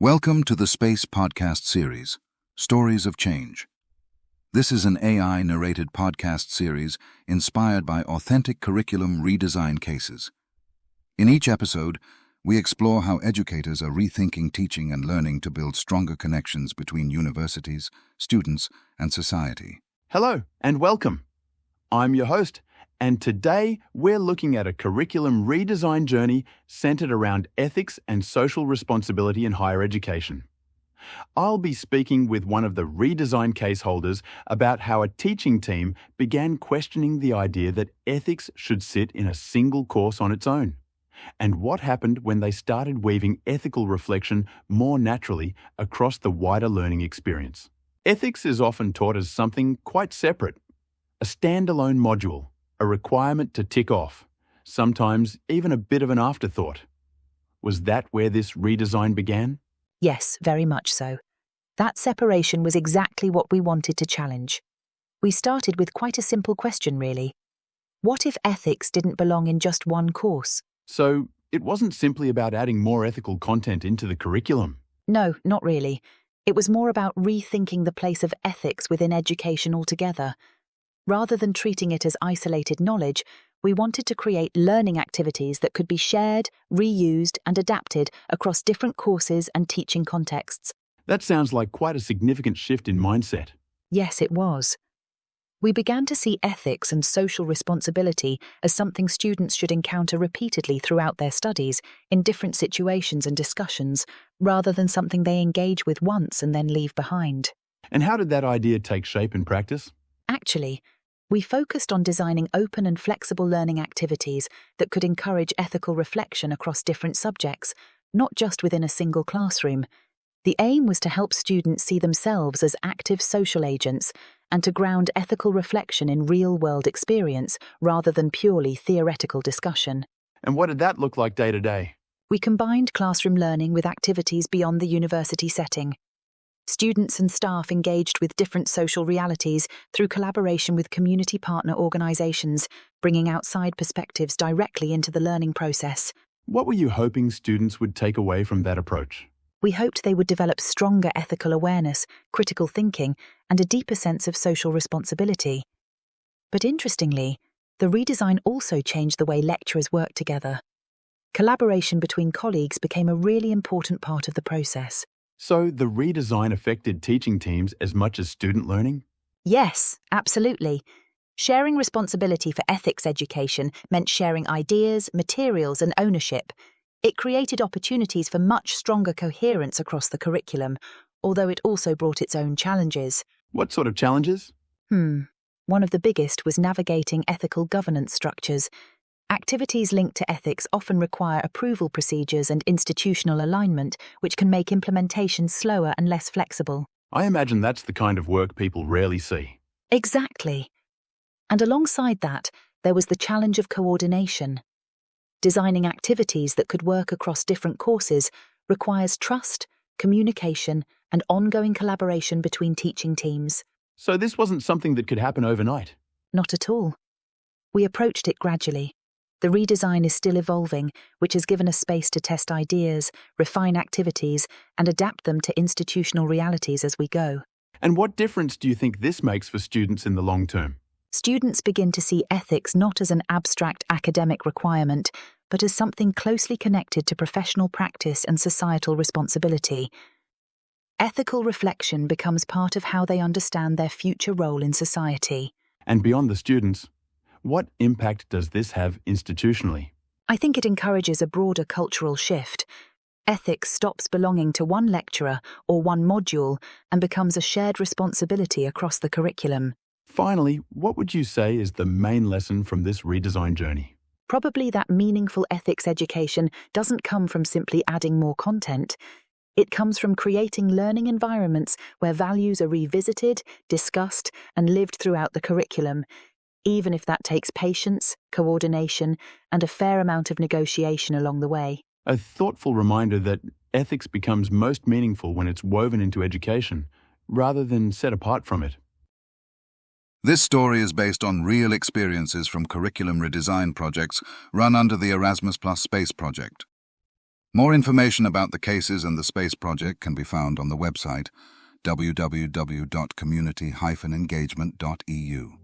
Welcome to the Space Podcast Series, Stories of Change. This is an AI-narrated podcast series inspired by authentic curriculum redesign cases. In each episode, we explore how educators are rethinking teaching and learning to build stronger connections between universities, students, and society. Hello and welcome. I'm your host, and today we're looking at a curriculum redesign journey centered around ethics and social responsibility in higher education. I'll be speaking with one of the redesign case holders about how a teaching team began questioning the idea that ethics should sit in a single course on its own, and what happened when they started weaving ethical reflection more naturally across the wider learning experience. Ethics is often taught as something quite separate, a standalone module, a requirement to tick off, sometimes even a bit of an afterthought. Was that where this redesign began? Yes, very much so. That separation was exactly what we wanted to challenge. We started with quite a simple question, really. What if ethics didn't belong in just one course? So it wasn't simply about adding more ethical content into the curriculum. No, not really. It was more about rethinking the place of ethics within education altogether. Rather than treating it as isolated knowledge, we wanted to create learning activities that could be shared, reused, and adapted across different courses and teaching contexts. That sounds like quite a significant shift in mindset. Yes, it was. We began to see ethics and social responsibility as something students should encounter repeatedly throughout their studies, in different situations and discussions, rather than something they engage with once and then leave behind. And how did that idea take shape in practice? Actually, we focused on designing open and flexible learning activities that could encourage ethical reflection across different subjects, not just within a single classroom. The aim was to help students see themselves as active social agents and to ground ethical reflection in real-world experience rather than purely theoretical discussion. And what did that look like day to day? We combined classroom learning with activities beyond the university setting. Students and staff engaged with different social realities through collaboration with community partner organizations, bringing outside perspectives directly into the learning process. What were you hoping students would take away from that approach? We hoped they would develop stronger ethical awareness, critical thinking, and a deeper sense of social responsibility. But interestingly, the redesign also changed the way lecturers worked together. Collaboration between colleagues became a really important part of the process. So the redesign affected teaching teams as much as student learning? Yes, absolutely. Sharing responsibility for ethics education meant sharing ideas, materials, and ownership. It created opportunities for much stronger coherence across the curriculum, although it also brought its own challenges. What sort of challenges? One of the biggest was navigating ethical governance structures. Activities linked to ethics often require approval procedures and institutional alignment, which can make implementation slower and less flexible. I imagine that's the kind of work people rarely see. Exactly. And alongside that, there was the challenge of coordination. Designing activities that could work across different courses requires trust, communication, and ongoing collaboration between teaching teams. So this wasn't something that could happen overnight? Not at all. We approached it gradually. The redesign is still evolving, which has given us space to test ideas, refine activities, and adapt them to institutional realities as we go. And what difference do you think this makes for students in the long term? Students begin to see ethics not as an abstract academic requirement, but as something closely connected to professional practice and societal responsibility. Ethical reflection becomes part of how they understand their future role in society. And beyond the students, what impact does this have institutionally? I think it encourages a broader cultural shift. Ethics stops belonging to one lecturer or one module and becomes a shared responsibility across the curriculum. Finally, what would you say is the main lesson from this redesign journey? Probably that meaningful ethics education doesn't come from simply adding more content. It comes from creating learning environments where values are revisited, discussed, and lived throughout the curriculum, even if that takes patience, coordination, and a fair amount of negotiation along the way. A thoughtful reminder that ethics becomes most meaningful when it's woven into education, rather than set apart from it. This story is based on real experiences from curriculum redesign projects run under the Erasmus Plus Space Project. More information about the cases and the space project can be found on the website www.community-engagement.eu.